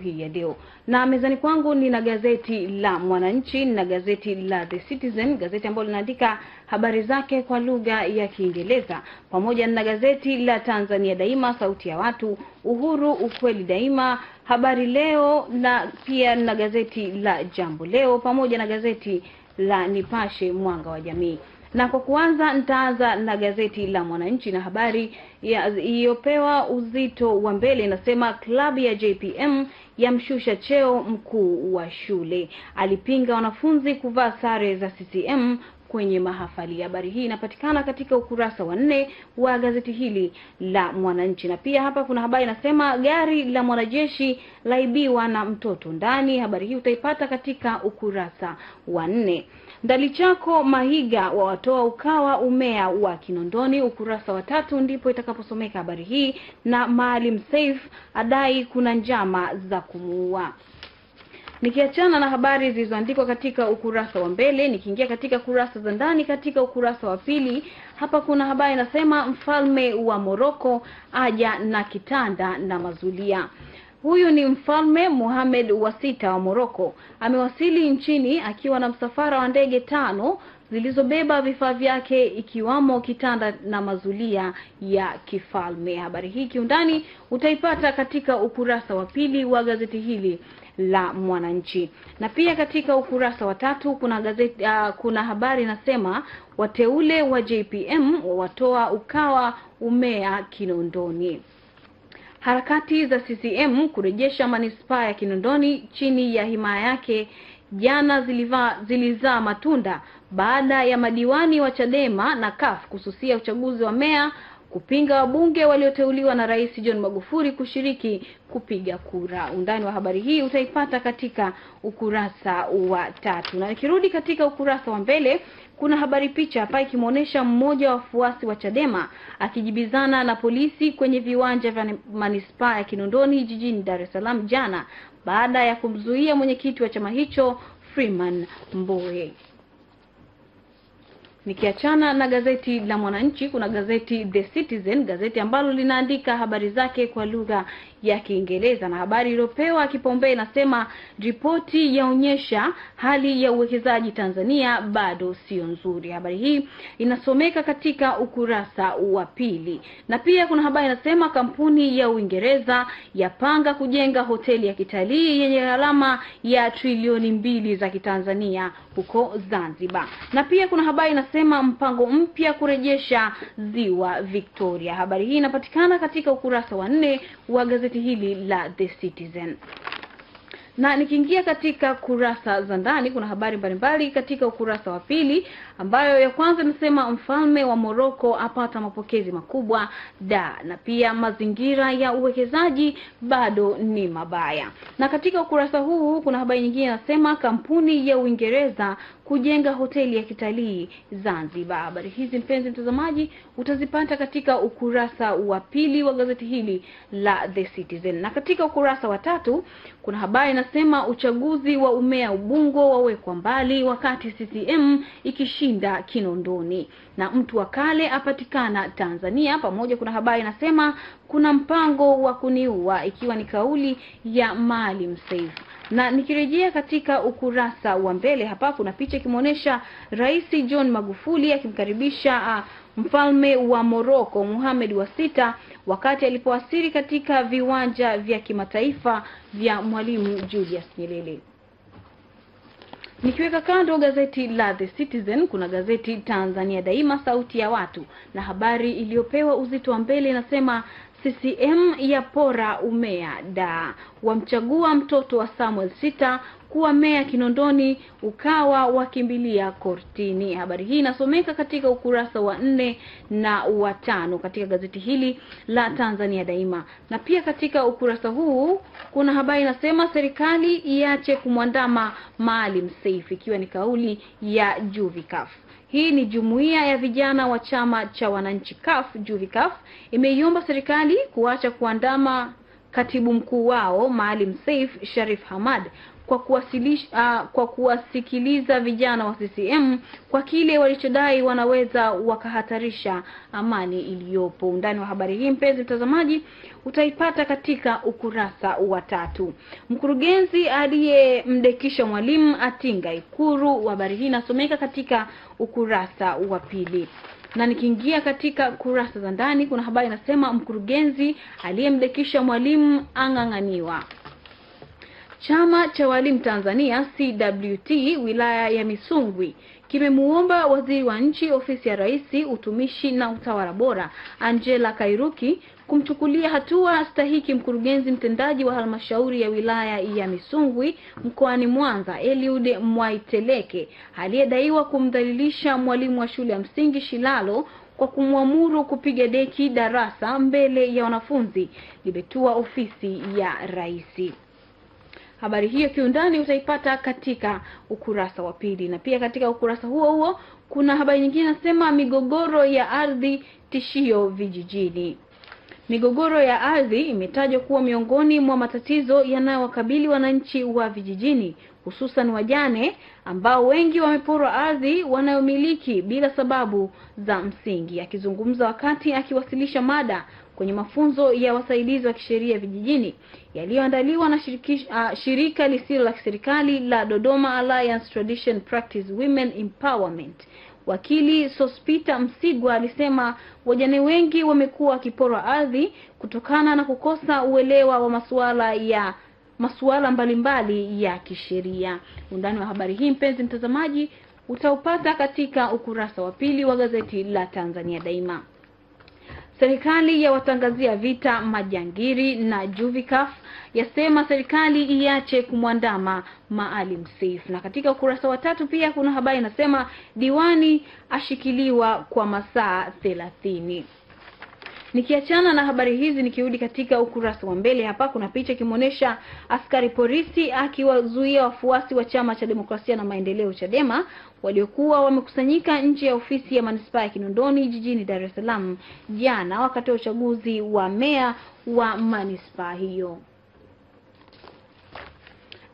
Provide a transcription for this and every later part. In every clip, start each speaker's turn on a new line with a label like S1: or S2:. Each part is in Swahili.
S1: hii ya leo. Na mezani kwangu nina gazeti la Mwananchi na gazeti la The Citizen, gazeti ambalo linaandika habari zake kwa lugha ya Kiingereza, pamoja na gazeti la Tanzania Daima, sauti ya watu, Uhuru, ukweli daima, Habari Leo, na pia na gazeti la Jambo Leo, pamoja na gazeti la Nipashe mwanga wa jamii. Na kwa kuanza nitaanza na gazeti la Mwananchi na habari iliyopewa uzito wa mbele inasema klabu ya JPM yamshusha cheo mkuu wa shule. Alipinga wanafunzi kuvaa sare za CCM kwenye mahafali. Habari hii inapatikana katika ukurasa wa 4 wa gazeti hili la Mwananchi. Na pia hapa kuna habari inasema gari la mwanajeshi laibiwa na mtoto ndani. Habari hii utaipata katika ukurasa wa 4. Ndalichako Mahiga watoa Ukawa umea wa Kinondoni, ukurasa wa 3 ndipo itakaposomeka habari hii. Na Maalim Seif adai kuna njama za kumuua. Nikiachana na habari zilizoandikwa katika ukurasa wa mbele, nikiingia katika kurasa za ndani katika ukurasa wa pili, hapa kuna habari inasema mfalme wa Morocco aja na kitanda na mazulia. Huyu ni mfalme Mohamed wa 6 wa Morocco. Amewasili nchini akiwa na msafara wa ndege 5 zilizobeba vifaa vyake ikiwamo kitanda na mazulia ya kifalme. Habari hii kiundani utaipata katika ukurasa wa pili wa gazeti hili la Mwananchi. Na pia katika ukurasa wa 3 kuna gazeti kuna habari inasema wateule wa JPM watoa Ukawa umea Kinondoni. Harakati za CCM kurejesha manispaa ya Kinondoni chini ya himaya yake jana zilizaa matunda baada ya madiwani wa Chadema na CUF kususia uchaguzi wa meya, kupinga wabunge walioteuliwa na Rais John Magufuli kushiriki kupiga kura. Undani wa habari hii utaipata katika ukurasa wa 3. Na nikirudi katika ukurasa wa mbele, kuna habari picha hapa ikimuonesha mmoja wa wafuasi wa Chadema akijibizana na polisi kwenye viwanja vya manispaa ya Kinondoni jijini Dar es Salaam jana baada ya kumzuia mwenyekiti wa chama hicho Freeman Mbowe. Nikiachana na gazeti la Mwananchi, kuna gazeti The Citizen, gazeti ambalo linaandika habari zake kwa lugha ya Kiingereza, na habari iliyopewa kipaumbele inasema ripoti yaonyesha hali ya uwekezaji Tanzania bado sio nzuri. Habari hii inasomeka katika ukurasa wa pili. Na pia kuna habari inasema kampuni ya Uingereza yapanga kujenga hoteli ya kitalii yenye gharama ya trilioni 2 za Kitanzania huko Zanzibar. Na pia kuna habari inasema mpango mpya kurejesha ziwa Victoria. Habari hii inapatikana katika ukurasa wa 4 wa gazeti hili la The Citizen. Na nikiingia katika kurasa za ndani, kuna habari mbalimbali katika ukurasa wa pili, ambayo ya kwanza inasema mfalme wa Morocco apata mapokezi makubwa na pia mazingira ya uwekezaji bado ni mabaya. Na katika ukurasa huu kuna habari nyingine inasema kampuni ya Uingereza kujenga hoteli ya kitalii Zanzibar. Habari hizi mpenzi mtazamaji utazipata katika ukurasa wa pili wa gazeti hili la The Citizen. Na katika ukurasa wa 3 kuna habari inasema uchaguzi wa umea Ubungo wawekwa mbali wakati CCM ikishinda Kinondoni, na mtu wa kale apatikana Tanzania. Pamoja kuna habari inasema kuna mpango wa kuniua, ikiwa ni kauli ya Maalim Seif. Na nikirejea katika ukurasa wa mbele, hapa kuna picha ikimuonesha Rais John Magufuli akimkaribisha mfalme wa Morocco Mohamed wa 6 wakati alipowasili katika viwanja vya kimataifa vya Mwalimu Julius Nyerere. Nikiweka kando gazeti la The Citizen, kuna gazeti Tanzania Daima, sauti ya watu, na habari iliyopewa uzito wa mbele inasema CCM ya pora umea wamchagua mtoto wa Samuel Sita kuwa meya Kinondoni, Ukawa wakimbilia kortini. Habari hii inasomeka katika ukurasa wa 4 na wa 5 katika gazeti hili la Tanzania Daima. Na pia katika ukurasa huu kuna habari inasema serikali iache kumwandama Maalim Seif, ikiwa ni kauli ya Juvikaf. Hii ni jumuiya ya vijana wa chama cha wananchi CUF. Juvikaf imeiomba serikali kuacha kuandama katibu mkuu wao Maalim Seif Sharif Hamad kwa kuwasikiliza vijana wa CCM kwa kile walichodai wanaweza wakahatarisha amani iliyopo. Undani wa habari hii mpenzi mtazamaji utaipata katika ukurasa wa 3. Mkurugenzi aliyemdekisha mwalimu atinga Ikuru. Habari hii inasomeka katika ukurasa wa 2. Na nikiingia katika kurasa za ndani kuna habari inasema mkurugenzi aliyemdekisha mwalimu ang'ang'aniwa. Chama cha walimu Tanzania CWT wilaya ya Misungwi kimemuomba waziri wa nchi ofisi ya Rais utumishi na utawala bora Angela Kairuki kumchukulia hatua stahiki mkurugenzi mtendaji wa halmashauri ya wilaya ya Misungwi mkoani Mwanza Eliud Mwaiteleke aliyedaiwa kumdhalilisha mwalimu wa shule ya msingi Shilalo kwa kumwamuru kupiga deki darasa mbele ya wanafunzi, limetua ofisi ya Rais. Habari hiyo kiundani utaipata katika ukurasa wa 2. Na pia katika ukurasa huo huo kuna habari nyingine inasema migogoro ya ardhi tishio vijijini. Migogoro ya ardhi imetajwa kuwa miongoni mwa matatizo yanayowakabili wananchi wa vijijini, hususan wajane ambao wengi wameporwa ardhi wanayomiliki bila sababu za msingi. Akizungumza wakati akiwasilisha mada kwenye mafunzo ya wasaidizi wa kisheria vijijini yaliyoandaliwa na shirika lisilo la kiserikali la Dodoma Alliance Tradition Practice Women Empowerment, wakili Sospita Msigwa alisema wajane wengi wamekuwa wakiporwa ardhi kutokana na kukosa uelewa wa masuala mbalimbali ya kisheria. Undani wa habari hii mpenzi mtazamaji utaupata katika ukurasa wa 2 wa gazeti la Tanzania Daima. Serikali ya watangazia vita majangiri na Juvikaf yasema serikali iache kumwandama Maalim Seif. Na katika ukurasa wa 3 pia kuna habari inasema diwani ashikiliwa kwa masaa 30. Nikiachana na habari hizi nikirudi katika ukurasa wa mbele hapa kuna picha kimuonesha askari polisi akiwazuia wafuasi wa Chama cha Demokrasia na Maendeleo Chadema waliokuwa wamekusanyika nje ya ofisi ya manispaa ya Kinondoni jijini Dar es Salaam jana wakati wa uchaguzi wa meya wa manispaa hiyo.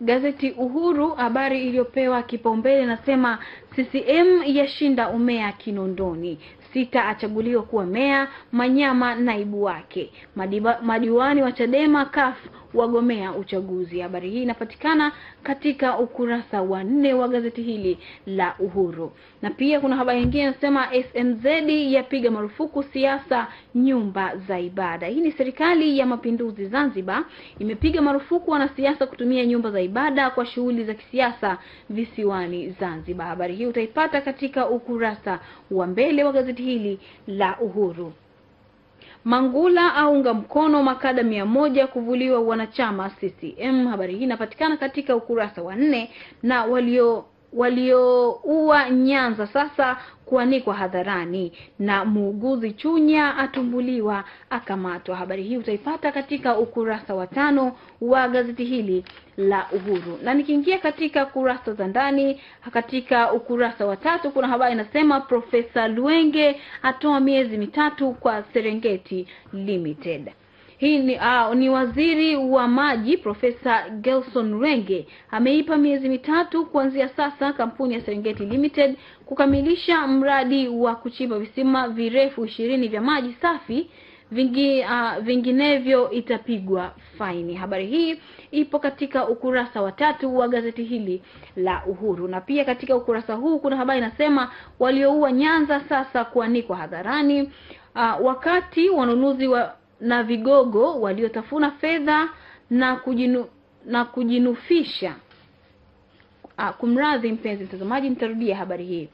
S1: Gazeti Uhuru habari iliyopewa kipaumbele nasema CCM yashinda umea Kinondoni, Sita achaguliwa kuwa meya, Manyama naibu wake, madiwani wa Chadema CUF wagomea uchaguzi. Habari hii inapatikana katika ukurasa wa 4 wa gazeti hili la Uhuru. Na pia kuna habari nyingine inasema SMZ yapiga marufuku siasa nyumba za ibada. Hii ni serikali ya mapinduzi Zanzibar imepiga marufuku wanasiasa kutumia nyumba za ibada kwa shughuli za kisiasa visiwani Zanzibar. Habari hii utaipata katika ukurasa wa mbele wa gazeti hili la Uhuru. Mangula aunga mkono makada 100 kuvuliwa wanachama CCM. Habari hii inapatikana katika ukurasa wa 4. Na walioua Nyanza sasa kuanikwa hadharani, na muuguzi Chunya atumbuliwa akamatwa. Habari hii utaipata katika ukurasa wa 5 wa gazeti hili la Uhuru. Na nikiingia katika kurasa za ndani katika ukurasa wa 3 kuna habari inasema Profesa Luenge atoa miezi 3 kwa Serengeti Limited. Hii ni waziri wa maji Profesa Gelson Luenge ameipa miezi 3 kuanzia sasa kampuni ya Serengeti Limited kukamilisha mradi wa kuchimba visima virefu 20 vya maji safi, vinginevyo itapigwa faini. Habari hii ipo katika ukurasa wa 3 wa gazeti hili la Uhuru. Na pia katika ukurasa huu kuna habari inasema walioua Nyanza sasa kuanikwa hadharani, wakati wanunuzi na vigogo waliotafuna fedha na kujinufisha. Kumradhi mpenzi mtazamaji, nitarudia habari hii.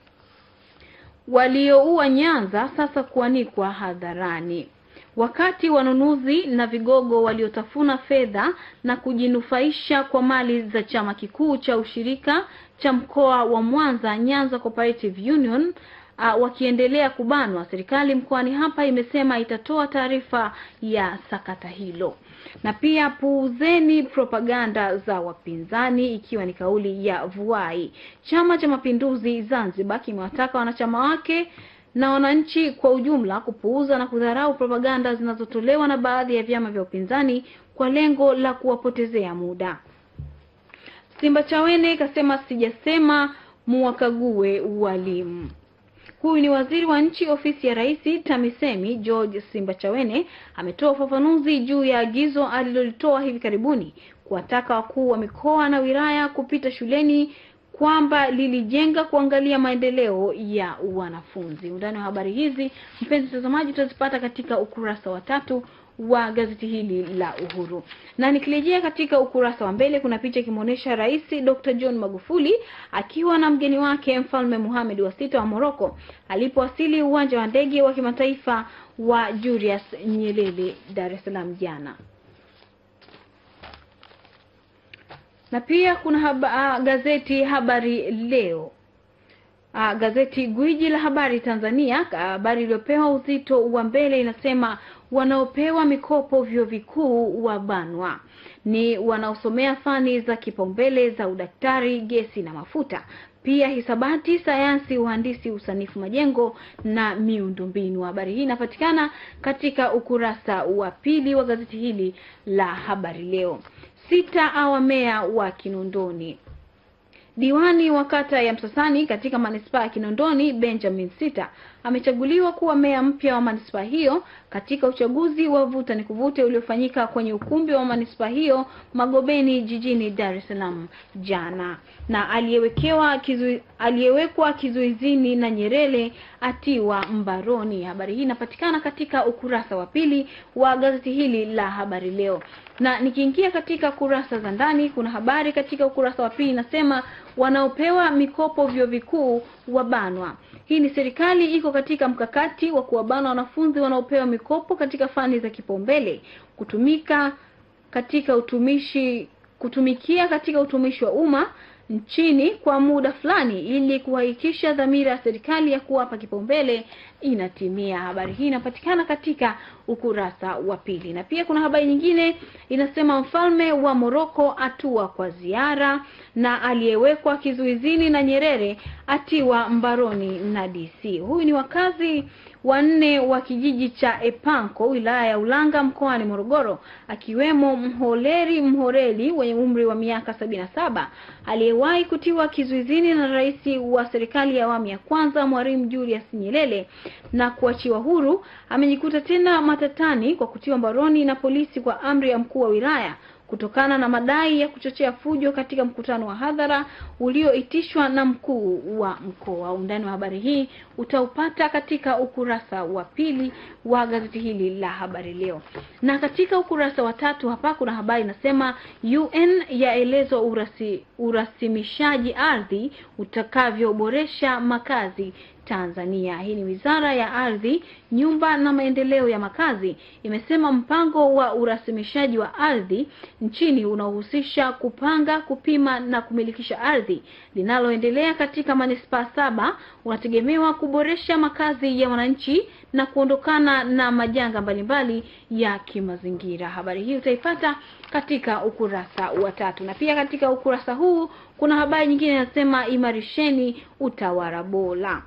S1: Walioua Nyanza sasa kuanikwa hadharani, wakati wanunuzi na vigogo waliotafuna fedha na kujinufaisha kwa mali za chama kikuu cha ushirika cha mkoa wa Mwanza Nyanza Cooperative Union wakiendelea kubanwa, serikali mkoani hapa imesema itatoa taarifa ya sakata hilo. Na pia puuzeni propaganda za wapinzani, ikiwa ni kauli ya Vuai. Chama cha Mapinduzi Zanzibar kimewataka wanachama wake na wananchi kwa ujumla kupuuza na kudharau propaganda zinazotolewa na baadhi ya vyama vya upinzani kwa lengo la kuwapotezea muda. Simbachawene kasema sijasema muwakague walimu. Huyu ni waziri wa nchi ofisi ya Rais TAMISEMI George Simbachawene ametoa ufafanuzi juu ya agizo alilolitoa hivi karibuni kuwataka wakuu wa mikoa na wilaya kupita shuleni kwamba lilijenga kuangalia maendeleo ya wanafunzi. Undani wa habari hizi mpenzi mtazamaji utazipata katika ukurasa wa 3 wa gazeti hili la Uhuru. Na nikirejea katika ukurasa wa mbele kuna picha ikimuonesha Rais Dr. John Magufuli akiwa na mgeni wake Mfalme Mohamed wa 6 wa Morocco alipowasili uwanja wa ndege wa kimataifa wa Julius Nyerere Dar es Salaam jana. Na pia kuna gazeti Habari Leo. Gazeti gwiji la habari Tanzania, habari iliyopewa uzito wa mbele inasema wanaopewa mikopo vyuo vikuu wabanwa. Ni wanaosomea fani za kipaumbele za udaktari, gesi na mafuta, pia hisabati, sayansi, uhandisi, usanifu majengo na miundombinu. Habari hii inapatikana katika ukurasa wa 2 wa gazeti hili la Habari Leo. 6 awamea wa Kinondoni. Diwani wa kata ya Msasani katika manispaa ya Kinondoni Benjamin Sita amechaguliwa kuwa meya mpya wa manispaa hiyo katika uchaguzi wa vuta nikuvute uliofanyika kwenye ukumbi wa manispaa hiyo Magobeni jijini Dar es Salaam jana. Na aliyewekwa kizuizini na Nyerere atiwa mbaroni. Habari hii inapatikana katika ukurasa wa 2 wa gazeti hili la Habari Leo. Na nikiingia katika kurasa za ndani kuna habari katika ukurasa wa 2 inasema wanaopewa mikopo vyuo vikuu wabanwa. Hii ni serikali iko katika mkakati wa kuwabana wanafunzi wanaopewa mikopo katika fani za kipaumbele kutumikia katika utumishi wa umma nchini kwa muda fulani ili kuhakikisha dhamira ya serikali ya kuwapa kipaumbele inatimia. Habari hii inapatikana katika ukurasa wa 2. Na pia kuna habari nyingine inasema Mfalme wa Morocco atua kwa ziara, na aliyewekwa kizuizini na Nyerere atiwa mbaroni na DC. Huyu ni wakazi 4 wa kijiji cha Epanko wilaya ya Ulanga mkoani Morogoro, akiwemo Mhoreli wenye umri wa miaka 77 aliyewahi kutiwa kizuizini na rais wa serikali ya awamu ya kwanza Mwalimu Julius Nyerere na kuachiwa huru. Amejikuta tena matatani kwa kutiwa mbaroni na polisi kwa amri ya mkuu wa wilaya kutokana na madai ya kuchochea fujo katika mkutano wa hadhara ulioitishwa na mkuu wa mkoa. Undani wa habari hii utaupata katika ukurasa wa 2 wa gazeti hili la Habari Leo. Na katika ukurasa wa 3 hapa kuna habari inasema UN yaelezwa urasimishaji ardhi utakavyoboresha makazi Tanzania. Hii ni Wizara ya Ardhi, Nyumba na Maendeleo ya Makazi imesema mpango wa urasimishaji wa ardhi nchini unaohusisha kupanga, kupima na kumilikisha ardhi linaloendelea katika manispaa 7 unategemewa kuboresha makazi ya wananchi na kuondokana na majanga mbalimbali ya kimazingira. Habari hii utaipata katika ukurasa wa 3. Na pia katika ukurasa huu kuna habari nyingine inasema imarisheni utawala bora.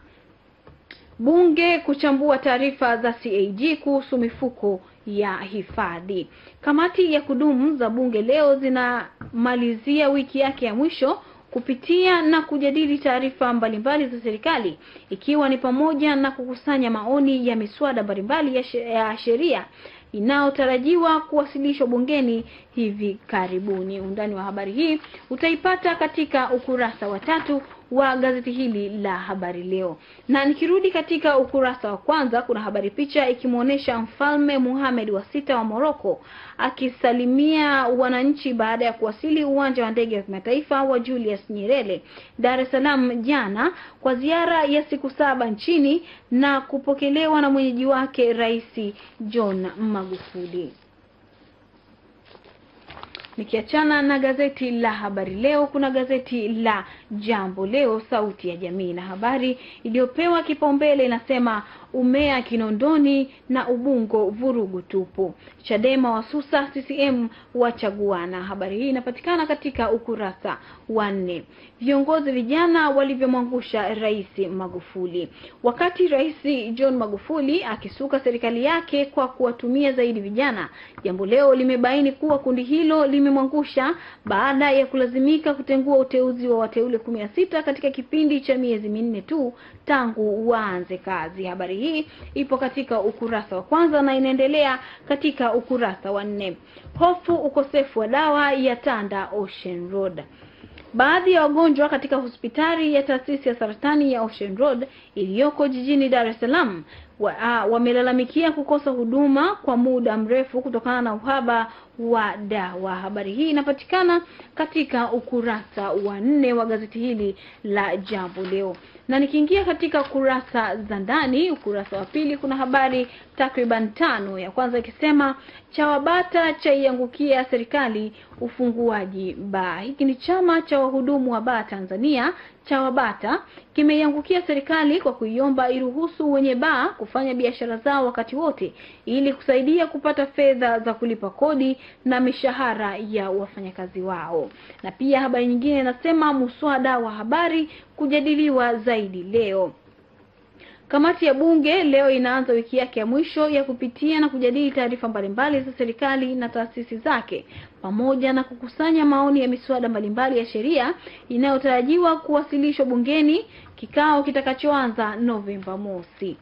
S1: Bunge kuchambua taarifa za CAG kuhusu mifuko ya hifadhi. Kamati ya kudumu za bunge leo zinamalizia wiki yake ya mwisho kupitia na kujadili taarifa mbalimbali za serikali, ikiwa ni pamoja na kukusanya maoni ya miswada mbalimbali ya sheria inayotarajiwa kuwasilishwa bungeni hivi karibuni. Undani wa habari hii utaipata katika ukurasa wa 3 wa gazeti hili la Habari Leo. Na nikirudi katika ukurasa wa 1 kuna habari picha ikimuonesha Mfalme Mohamed wa 6 wa Morocco akisalimia wananchi baada ya kuwasili uwanja wa ndege wa kimataifa wa Julius Nyerere Dar es Salaam jana kwa ziara ya siku 7 nchini na kupokelewa na mwenyeji wake Rais John Magufuli. Nikiachana na gazeti la Habari Leo kuna gazeti la Jambo Leo sauti ya jamii, na habari iliyopewa kipaumbele inasema umea Kinondoni na Ubungo vurugu tupu. Chadema wasusa, CCM wachaguana. Habari hii inapatikana katika ukurasa wa 4. Viongozi vijana walivyomwangusha Rais Magufuli. Wakati Rais John Magufuli akisuka serikali yake kwa kuwatumia zaidi vijana, Jambo Leo limebaini kuwa kundi hilo limemwangusha baada ya kulazimika kutengua uteuzi wa wateule 16 katika kipindi cha miezi 4 tu tangu waanze kazi. Habari hii ipo katika ukurasa wa 1 na inaendelea katika ukurasa wa 4. Hofu ukosefu wa dawa ya tanda Ocean Road. Baadhi ya wagonjwa katika hospitali ya taasisi ya saratani ya Ocean Road iliyoko jijini Dar es Salaam wamelalamikia kukosa huduma kwa muda mrefu kutokana na uhaba wa dawa. Habari hii inapatikana katika ukurasa wa 4 wa gazeti hili la Jambo Leo. Na nikiingia katika kurasa za ndani, ukurasa wa 2 kuna habari takriban 5. Ya kwanza ikisema CHAWABATA chaiangukia serikali ufunguaji baa. Hiki ni chama cha wahudumu wa baa Tanzania. CHAWABATA kimeiangukia serikali kwa kuiomba iruhusu wenye baa kufanya biashara zao wakati wote ili kusaidia kupata fedha za kulipa kodi na mishahara ya wafanyakazi wao. Na pia habari nyingine inasema muswada wa habari kujadiliwa zaidi leo. Kamati ya bunge leo inaanza wiki yake ya mwisho ya kupitia na kujadili taarifa mbalimbali za serikali na taasisi zake pamoja na kukusanya maoni ya miswada mbalimbali ya sheria inayotarajiwa kuwasilishwa bungeni, kikao kitakachoanza Novemba mosi.